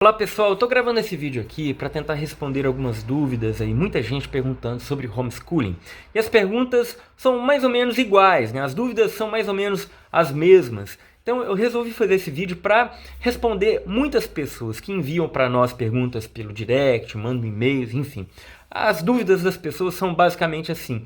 Olá pessoal, eu tô gravando esse vídeo aqui para tentar responder algumas dúvidas aí, muita gente perguntando sobre homeschooling. E as perguntas são mais ou menos iguais, né? As dúvidas são mais ou menos as mesmas. Então eu resolvi fazer esse vídeo para responder muitas pessoas que enviam para nós perguntas pelo direct, mandam e-mails, enfim. As dúvidas das pessoas são basicamente assim: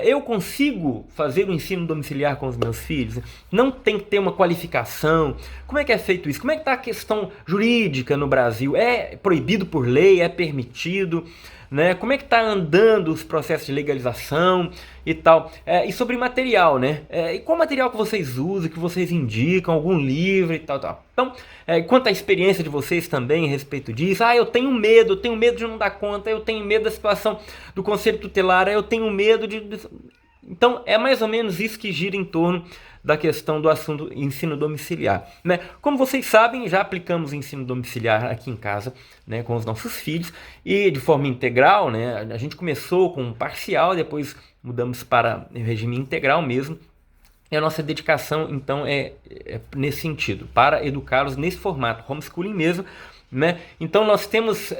eu consigo fazer o ensino domiciliar com os meus filhos? Não tem que ter uma qualificação? Como é que é feito isso? Como é que está a questão jurídica no Brasil? É proibido por lei? É permitido? Né? Como é que está andando os processos de legalização e tal? E sobre material, né? E qual material que vocês usam, que vocês indicam, algum livro e tal, tal. Então, quanto à experiência de vocês também a respeito disso, eu tenho medo de não dar conta, eu tenho medo da situação do conselho tutelar, eu tenho medo de... Então, é mais ou menos isso que gira em torno da questão do assunto ensino domiciliar, né? Como vocês sabem, já aplicamos ensino domiciliar aqui em casa, né, com os nossos filhos, e de forma integral, né? A gente começou com parcial, depois mudamos para regime integral mesmo. E a nossa dedicação, então, é nesse sentido, para educá-los nesse formato, homeschooling mesmo, né? Então nós temos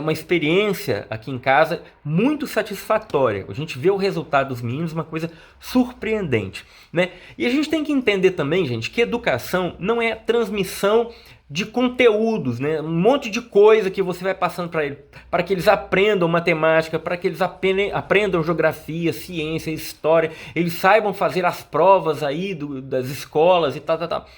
uma experiência aqui em casa muito satisfatória. A gente vê o resultado dos meninos, uma coisa surpreendente, né? E a gente tem que entender também, gente, que educação não é transmissão de conteúdos, né? Um monte de coisa que você vai passando para eles, para que eles aprendam matemática, para que eles aprendam geografia, ciência, história, eles saibam fazer as provas aí das escolas e tal, tal, tal.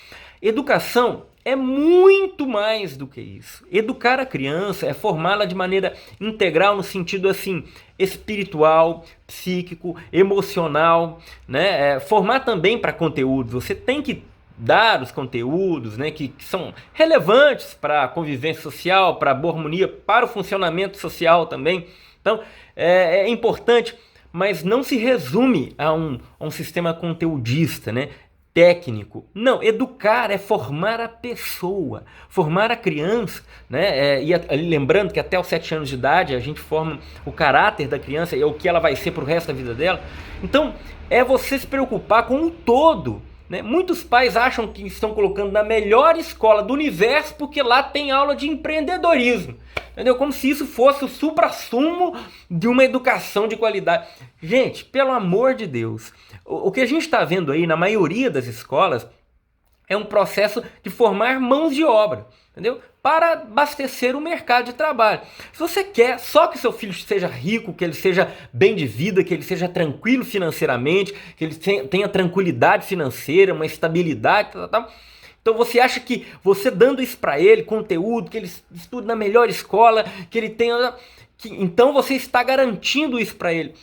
Educação é muito mais do que isso. Educar a criança é formá-la de maneira integral no sentido assim espiritual, psíquico, emocional, né? Formar também para conteúdos. Você tem que dar os conteúdos, né, que são relevantes para a convivência social, para a boa harmonia, para o funcionamento social também. Então é importante, mas não se resume a um sistema conteudista, né? Técnico. Não, educar é formar a pessoa, formar a criança, né? Lembrando que até os 7 anos de idade a gente forma o caráter da criança, é o que ela vai ser para o resto da vida dela. Então é você se preocupar com o todo, né? Muitos pais acham que estão colocando na melhor escola do universo porque lá tem aula de empreendedorismo, entendeu? Como se isso fosse o suprassumo de uma educação de qualidade. Gente, pelo amor de Deus, o que a gente está vendo aí na maioria das escolas é um processo de formar mãos de obra, entendeu? Para abastecer o mercado de trabalho. Se você quer só que seu filho seja rico, que ele seja bem de vida, que ele seja tranquilo financeiramente, que ele tenha tranquilidade financeira, uma estabilidade, tal, tal, então você acha que você dando isso para ele, conteúdo, que ele estude na melhor escola, que ele tenha... então você está garantindo isso para ele.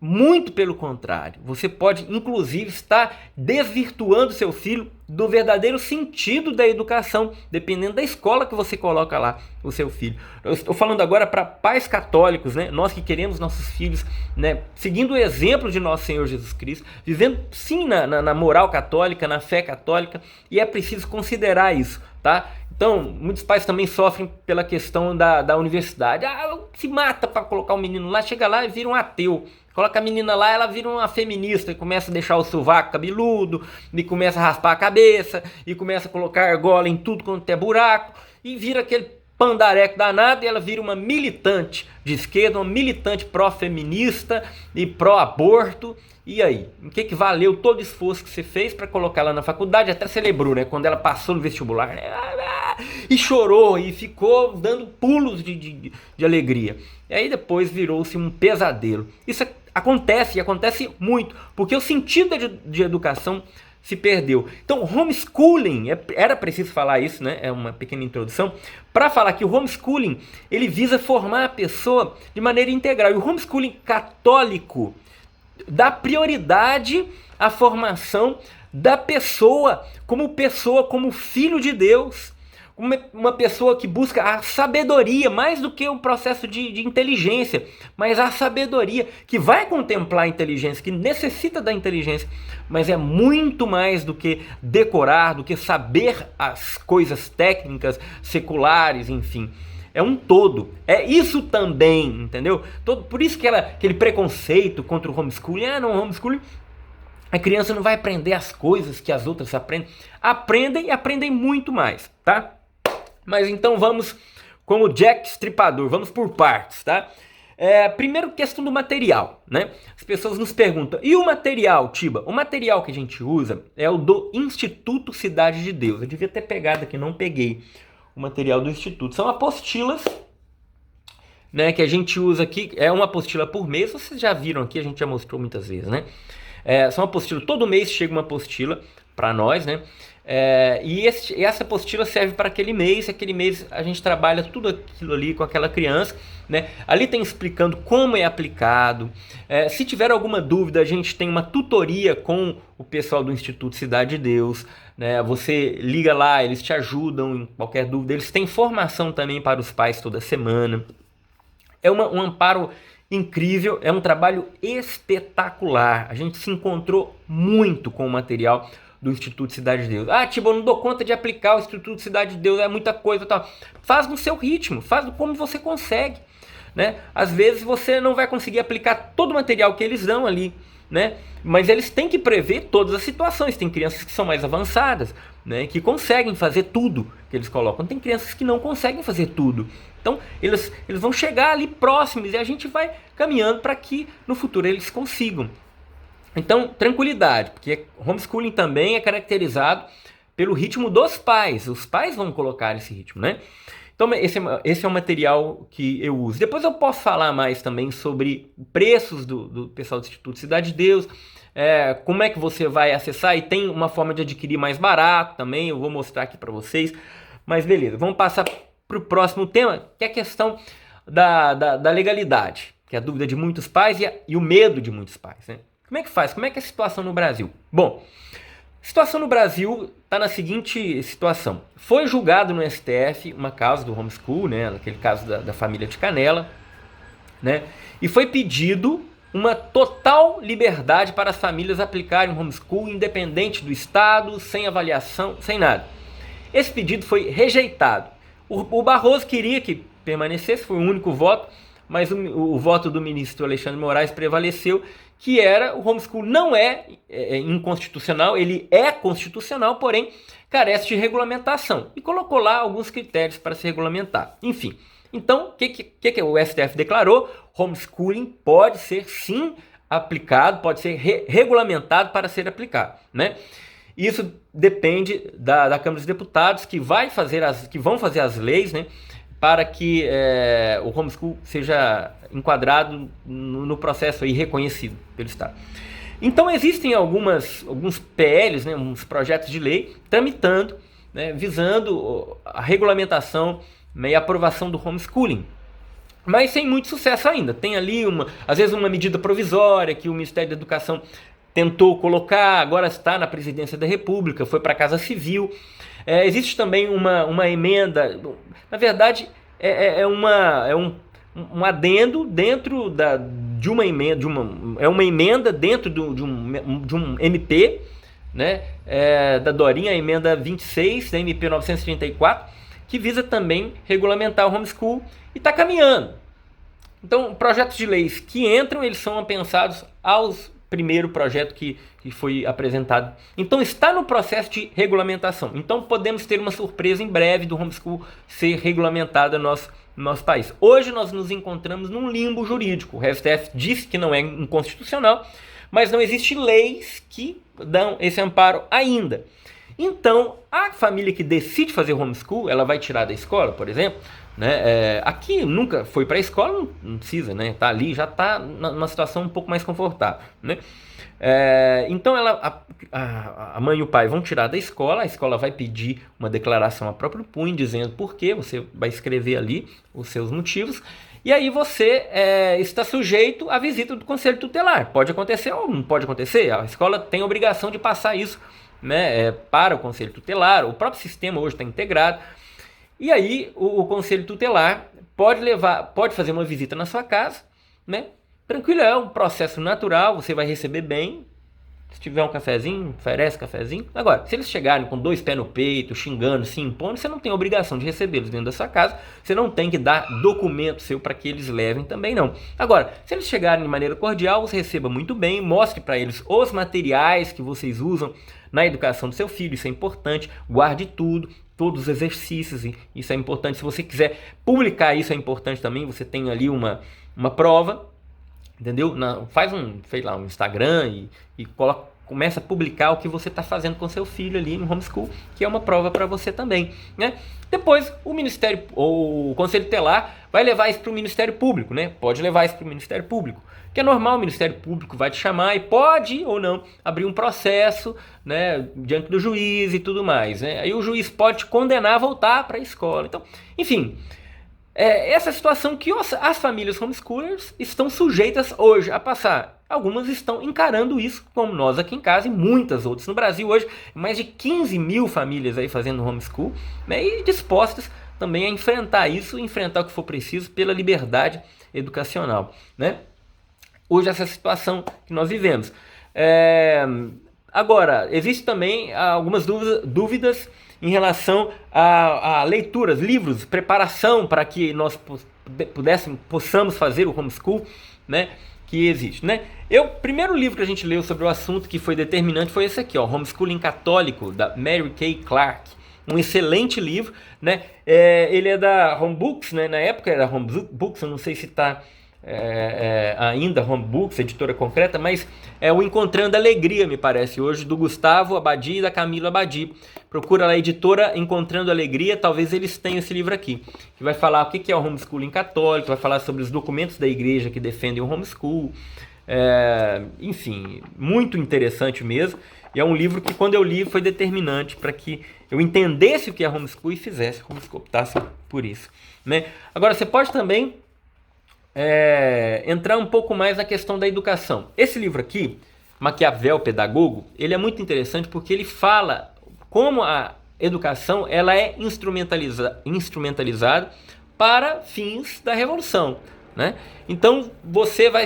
Muito pelo contrário, você pode inclusive estar desvirtuando seu filho do verdadeiro sentido da educação, dependendo da escola que você coloca lá o seu filho. Eu estou falando agora para pais católicos, né? Nós que queremos nossos filhos, né, seguindo o exemplo de nosso Senhor Jesus Cristo, vivendo sim na moral católica, na fé católica, e é preciso considerar isso, tá? Então, muitos pais também sofrem pela questão da universidade. Se mata para colocar o menino lá, chega lá e vira um ateu. Coloca a menina lá, ela vira uma feminista e começa a deixar o sovaco cabeludo, e começa a raspar a cabeça, e começa a colocar argola em tudo quanto é buraco, e vira aquele pandareco danado, e ela vira uma militante de esquerda, uma militante pró-feminista e pró-aborto. E aí? O que valeu todo o esforço que você fez para colocar ela na faculdade? Até celebrou, né? Quando ela passou no vestibular, né? E chorou, e ficou dando pulos de alegria. E aí depois virou-se um pesadelo. Isso acontece, e acontece muito, porque o sentido de educação se perdeu. Então, homeschooling, era preciso falar isso, né? É uma pequena introdução, para falar que o homeschooling, ele visa formar a pessoa de maneira integral. E o homeschooling católico dá prioridade à formação da pessoa, como filho de Deus, uma pessoa que busca a sabedoria, mais do que o processo de inteligência, mas a sabedoria, que vai contemplar a inteligência, que necessita da inteligência, mas é muito mais do que decorar, do que saber as coisas técnicas, seculares, enfim. É um todo, é isso também, entendeu? Por isso que aquele preconceito contra o homeschooling, não, homeschooling, a criança não vai aprender as coisas que as outras aprendem. Aprendem e aprendem muito mais, tá? Mas então vamos como Jack Stripador, vamos por partes, tá? Primeiro, questão do material, né? As pessoas nos perguntam, e o material, Tiba? O material que a gente usa é o do Instituto Cidade de Deus. Eu devia ter pegado aqui, não peguei o material do Instituto. São apostilas, né, que a gente usa aqui, é uma apostila por mês, vocês já viram aqui, a gente já mostrou muitas vezes, né? São apostilas, todo mês chega uma apostila para nós, né? E essa apostila serve para aquele mês a gente trabalha tudo aquilo ali com aquela criança, né? Ali tem explicando como é aplicado. Se tiver alguma dúvida, a gente tem uma tutoria com o pessoal do Instituto Cidade de Deus, né? Você liga lá, eles te ajudam em qualquer dúvida. Eles têm formação também para os pais toda semana. É um amparo incrível, é um trabalho espetacular. A gente se encontrou muito com o material do Instituto Cidade de Deus. Tipo, eu não dou conta de aplicar o Instituto Cidade de Deus, é muita coisa e tal. Faz no seu ritmo, faz como você consegue, né? Às vezes você não vai conseguir aplicar todo o material que eles dão ali, né? Mas eles têm que prever todas as situações. Tem crianças que são mais avançadas, né, que conseguem fazer tudo que eles colocam. Tem crianças que não conseguem fazer tudo. Então, eles vão chegar ali próximos e a gente vai caminhando para que no futuro eles consigam. Então, tranquilidade, porque homeschooling também é caracterizado pelo ritmo dos pais. Os pais vão colocar esse ritmo, né? Então, esse é o material que eu uso. Depois eu posso falar mais também sobre preços do pessoal do Instituto Cidade de Deus, como é que você vai acessar, e tem uma forma de adquirir mais barato também, eu vou mostrar aqui para vocês. Mas beleza, vamos passar para o próximo tema, que é a questão da legalidade, que é a dúvida de muitos pais e o medo de muitos pais, né? Como é que faz? Como é que é a situação no Brasil? Bom, a situação no Brasil está na seguinte situação. Foi julgado no STF uma causa do homeschool, né, aquele caso da família de Canela, né, e foi pedido uma total liberdade para as famílias aplicarem o homeschool independente do Estado, sem avaliação, sem nada. Esse pedido foi rejeitado. O Barroso queria que permanecesse, foi o único voto, mas o voto do ministro Alexandre Moraes prevaleceu, que era o homeschool não é inconstitucional, ele é constitucional, porém carece de regulamentação. E colocou lá alguns critérios para se regulamentar. Enfim, então o que o STF declarou? Homeschooling pode ser sim aplicado, pode ser regulamentado para ser aplicado, né? Isso depende da Câmara dos Deputados, que vão fazer as leis, né, para que o homeschool seja enquadrado no processo aí reconhecido pelo Estado. Então existem alguns PLs, né, uns projetos de lei tramitando, né, visando a regulamentação, né, e a aprovação do homeschooling. Mas sem muito sucesso ainda. Tem ali, às vezes, uma medida provisória que o Ministério da Educação tentou colocar, agora está na Presidência da República, foi para a Casa Civil. Existe também uma emenda, na verdade é um adendo dentro de uma emenda, uma emenda dentro de um MP, né, da Dorinha, a emenda 26 da MP 934, que visa também regulamentar o homeschool e está caminhando. Então, projetos de leis que entram, eles são apensados aos primeiro projeto que foi apresentado. Então está no processo de regulamentação. Então podemos ter uma surpresa em breve do homeschool ser regulamentado no nosso país. Hoje nós nos encontramos num limbo jurídico. O STF disse que não é inconstitucional, mas não existem leis que dão esse amparo ainda. Então a família que decide fazer homeschool, ela vai tirar da escola, por exemplo, né? Aqui nunca foi para a escola, não precisa, né? Tá ali, já está numa situação um pouco mais confortável, né? Então a mãe e o pai vão tirar da escola, a escola vai pedir uma declaração a próprio punho, dizendo por quê, você vai escrever ali os seus motivos, e aí você está sujeito à visita do conselho tutelar. Pode acontecer ou não pode acontecer, a escola tem a obrigação de passar isso, né, para o conselho tutelar, o próprio sistema hoje está integrado. E aí o conselho tutelar pode fazer uma visita na sua casa, né? Tranquilo, é um processo natural, você vai receber bem. Se tiver um cafezinho, oferece cafezinho. Agora, se eles chegarem com 2 pés no peito, xingando, se impondo, você não tem obrigação de recebê-los dentro da sua casa. Você não tem que dar documento seu para que eles levem também, não. Agora, se eles chegarem de maneira cordial, você receba muito bem, mostre para eles os materiais que vocês usam na educação do seu filho, isso é importante, guarde tudo, todos os exercícios, e isso é importante. Se você quiser publicar isso, é importante também. Você tem ali uma prova, entendeu? Faz sei lá, um Instagram e começa a publicar o que você está fazendo com seu filho ali no homeschool, que é uma prova para você também, né? Depois o Ministério ou o Conselho Tutelar vai levar isso para o Ministério Público, né? Pode levar isso para o Ministério Público, que é normal. O Ministério Público vai te chamar e pode ou não abrir um processo, né, diante do juiz e tudo mais, né? Aí o juiz pode te condenar a voltar para a escola. Então, enfim, essa situação que as famílias homeschoolers estão sujeitas hoje a passar. Algumas estão encarando isso, como nós aqui em casa, e muitas outras. No Brasil hoje, mais de 15 mil famílias aí fazendo homeschool, né, e dispostas também a enfrentar isso, enfrentar o que for preciso pela liberdade educacional, né? Hoje essa situação que nós vivemos. Agora, existem também algumas dúvidas em relação a leituras, livros, preparação para que nós possamos fazer o homeschool, né, que existe, né? O primeiro livro que a gente leu sobre o assunto que foi determinante foi esse aqui, ó, Homeschooling Católico, da Mary Kay Clark. Um excelente livro, né? Ele é da Home Books, né? Na época era Home Books, eu não sei se está ainda Home Books, editora concreta, mas é o Encontrando Alegria, me parece, hoje, do Gustavo Abadi e da Camila Abadi. Procura lá a editora Encontrando Alegria, talvez eles tenham esse livro aqui, que vai falar o que é o homeschooling católico, vai falar sobre os documentos da igreja que defendem o homeschool, enfim, muito interessante mesmo. E é um livro que, quando eu li, foi determinante para que eu entendesse o que é homeschool e fizesse homeschool, optasse por isso, né? Agora, você pode também entrar um pouco mais na questão da educação. Esse livro aqui, Maquiavel Pedagogo, ele é muito interessante porque ele fala como a educação ela é instrumentalizada para fins da revolução, né? Então você vai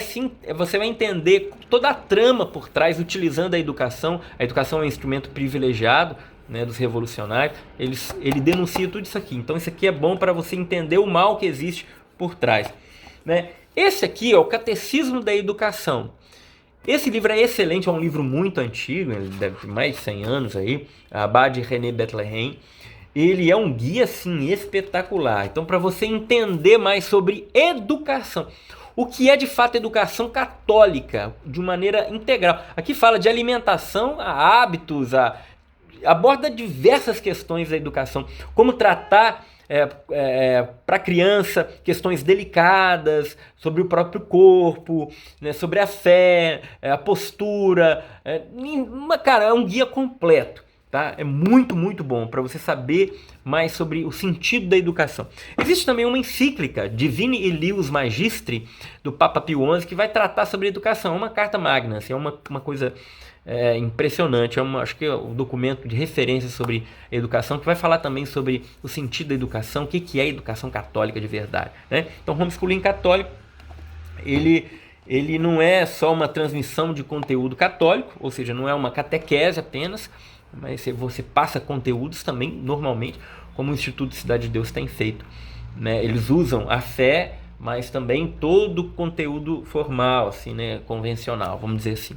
entender toda a trama por trás utilizando a educação. A educação é um instrumento privilegiado, né, dos revolucionários. Ele denuncia tudo isso aqui. Então isso aqui é bom para você entender o mal que existe por trás, né? Esse aqui é o Catecismo da Educação. Esse livro é excelente, é um livro muito antigo, ele deve ter mais de 100 anos aí, Abade René Bethlehem. Ele é um guia, assim, espetacular. Então, para você entender mais sobre educação, o que é de fato educação católica, de maneira integral. Aqui fala de alimentação a hábitos, aborda diversas questões da educação, como tratar para a criança questões delicadas sobre o próprio corpo, né, sobre a fé, a postura. Cara, é um guia completo, tá? É muito, muito bom para você saber mais sobre o sentido da educação. Existe também uma encíclica, Divini Ilius Magistri, do Papa Pio XI, que vai tratar sobre educação. É uma carta magna, assim, é uma coisa impressionante. Acho que é um documento de referência sobre educação, que vai falar também sobre o sentido da educação, o que é educação católica de verdade, né? Então, homeschooling católico, ele não é só uma transmissão de conteúdo católico, ou seja, não é uma catequese apenas, mas você passa conteúdos também, normalmente, como o Instituto Cidade de Deus tem feito, né? Eles usam a fé, mas também todo o conteúdo formal, assim, né, convencional, vamos dizer assim.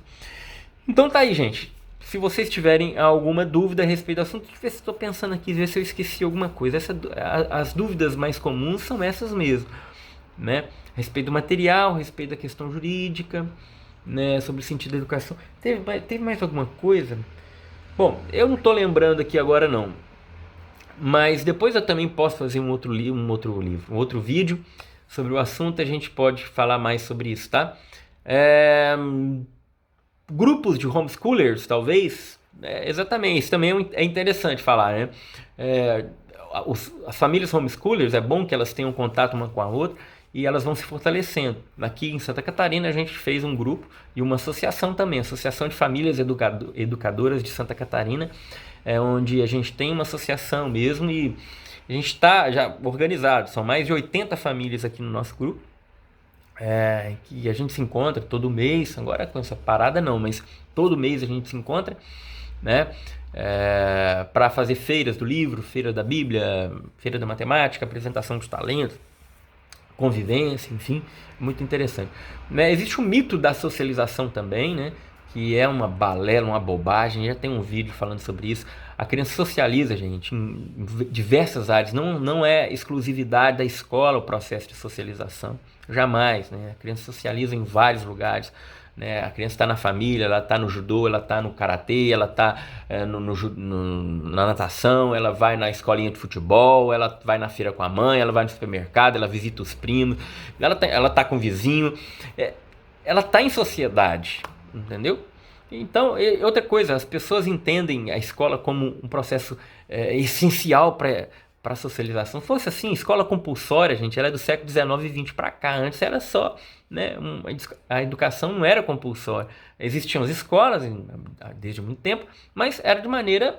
Então tá aí, gente. Se vocês tiverem alguma dúvida a respeito do assunto, deixa eu ver se estou pensando aqui, ver se eu esqueci alguma coisa. As dúvidas mais comuns são essas mesmo, né? A respeito do material, a respeito da questão jurídica, né? Sobre o sentido da educação. Teve mais alguma coisa? Bom, eu não estou lembrando aqui agora não. Mas depois eu também posso fazer um outro vídeo sobre o assunto. A gente pode falar mais sobre isso, tá? Grupos de homeschoolers, talvez, exatamente, isso também é interessante falar, né? As famílias homeschoolers, é bom que elas tenham contato uma com a outra e elas vão se fortalecendo. Aqui em Santa Catarina a gente fez um grupo e uma associação também, Associação de Famílias Educadoras de Santa Catarina, onde a gente tem uma associação mesmo e a gente está já organizado, são mais de 80 famílias aqui no nosso grupo. Que a gente se encontra todo mês, agora com essa parada não, mas todo mês a gente se encontra, né, para fazer feiras do livro, feira da Bíblia, feira da matemática, apresentação de talentos, convivência, enfim, muito interessante, né? Existe o mito da socialização também, né, que é uma balela, uma bobagem. Já tem um vídeo falando sobre isso. A criança socializa, gente, em diversas áreas. Não é exclusividade da escola o processo de socialização. Jamais, né? A criança socializa em vários lugares. Né? A criança está na família, ela está no judô, ela está no karatê, ela está na natação, ela vai na escolinha de futebol, ela vai na feira com a mãe, ela vai no supermercado, ela visita os primos, ela tá com o vizinho, ela está em sociedade, entendeu? Então, outra coisa, as pessoas entendem a escola como um processo essencial para a socialização. Se fosse assim, escola compulsória, gente, ela é do século XIX e XX para cá. Antes era só, né, a educação não era compulsória. Existiam as escolas desde muito tempo, mas era de maneira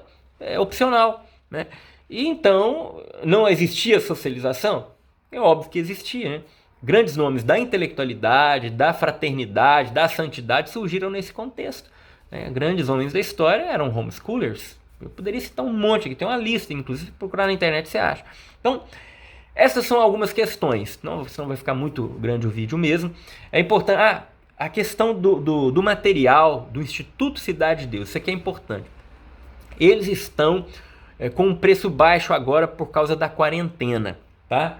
opcional, né? E então, não existia socialização? É óbvio que existia, né? Grandes nomes da intelectualidade, da fraternidade, da santidade surgiram nesse contexto. Né? Grandes homens da história eram homeschoolers. Eu poderia citar um monte aqui, tem uma lista, inclusive procurar na internet você acha. Então, essas são algumas questões, senão vai ficar muito grande o vídeo mesmo. É importante, a questão do material do Instituto Cidade de Deus, isso aqui é importante. Eles estão com um preço baixo agora por causa da quarentena, tá?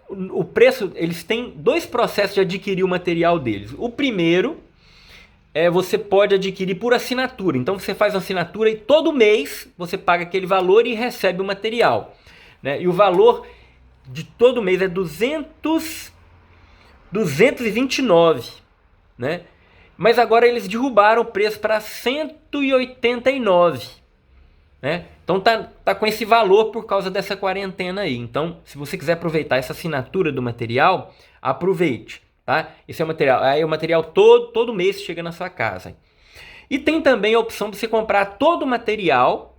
O preço, eles têm dois processos de adquirir o material deles. O primeiro você pode adquirir por assinatura. Então você faz uma assinatura e todo mês você paga aquele valor e recebe o material, né? E o valor de todo mês é 229, né? Mas agora eles derrubaram o preço para 189, né? Então tá com esse valor por causa dessa quarentena aí. Então, se você quiser aproveitar essa assinatura do material, aproveite, tá? Esse é o material. Aí o material todo mês chega na sua casa. E tem também a opção de você comprar todo o material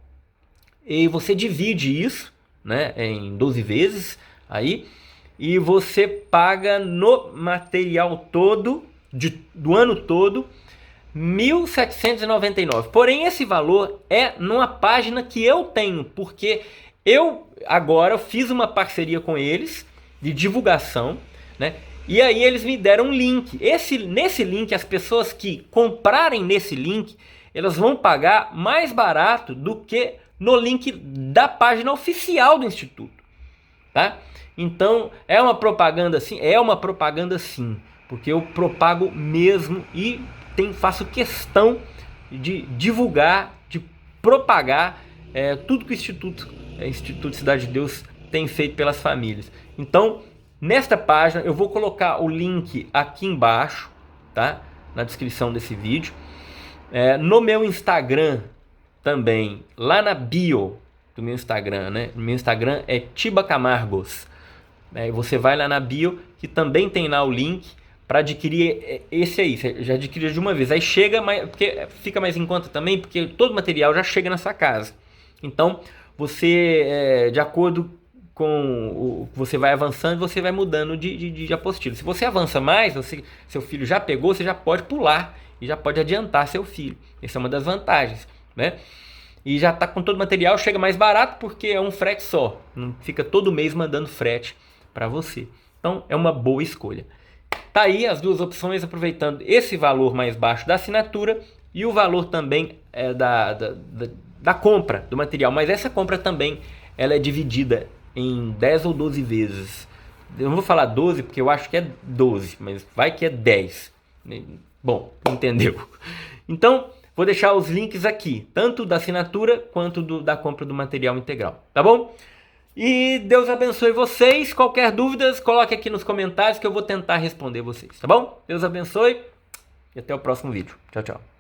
e você divide isso, né, em 12 vezes aí, e você paga no material todo do ano todo R$ 1.799. Porém, esse valor é numa página que eu tenho, porque eu agora fiz uma parceria com eles de divulgação, né? E aí eles me deram um link. Nesse link, as pessoas que comprarem nesse link, elas vão pagar mais barato do que no link da página oficial do Instituto, tá? Então, é uma propaganda sim? É uma propaganda sim, porque eu propago mesmo e faço questão de divulgar, de propagar tudo que o Instituto Cidade de Deus tem feito pelas famílias. Então, nesta página, eu vou colocar o link aqui embaixo, tá? Na descrição desse vídeo. No meu Instagram também, lá na bio do meu Instagram, né? O meu Instagram é Tiba Camargos. Você vai lá na bio, que também tem lá o link para adquirir esse aí. Você já adquiriu de uma vez. Aí chega, porque fica mais em conta também, porque todo o material já chega na sua casa. Então, você, de acordo com o que você vai avançando, você vai mudando de apostila. Se você avança mais, seu filho já pegou, você já pode pular e já pode adiantar seu filho. Essa é uma das vantagens, né? E já está com todo o material, chega mais barato porque é um frete só. Não fica todo mês mandando frete para você. Então, é uma boa escolha. Tá aí as duas opções, aproveitando esse valor mais baixo da assinatura e o valor também da compra do material. Mas essa compra também ela é dividida em 10 ou 12 vezes. Eu não vou falar 12 porque eu acho que é 12, mas vai que é 10. Bom, entendeu? Então, vou deixar os links aqui, tanto da assinatura quanto da compra do material integral, tá bom? E Deus abençoe vocês. Qualquer dúvida, coloque aqui nos comentários que eu vou tentar responder vocês, tá bom? Deus abençoe e até o próximo vídeo. Tchau, tchau.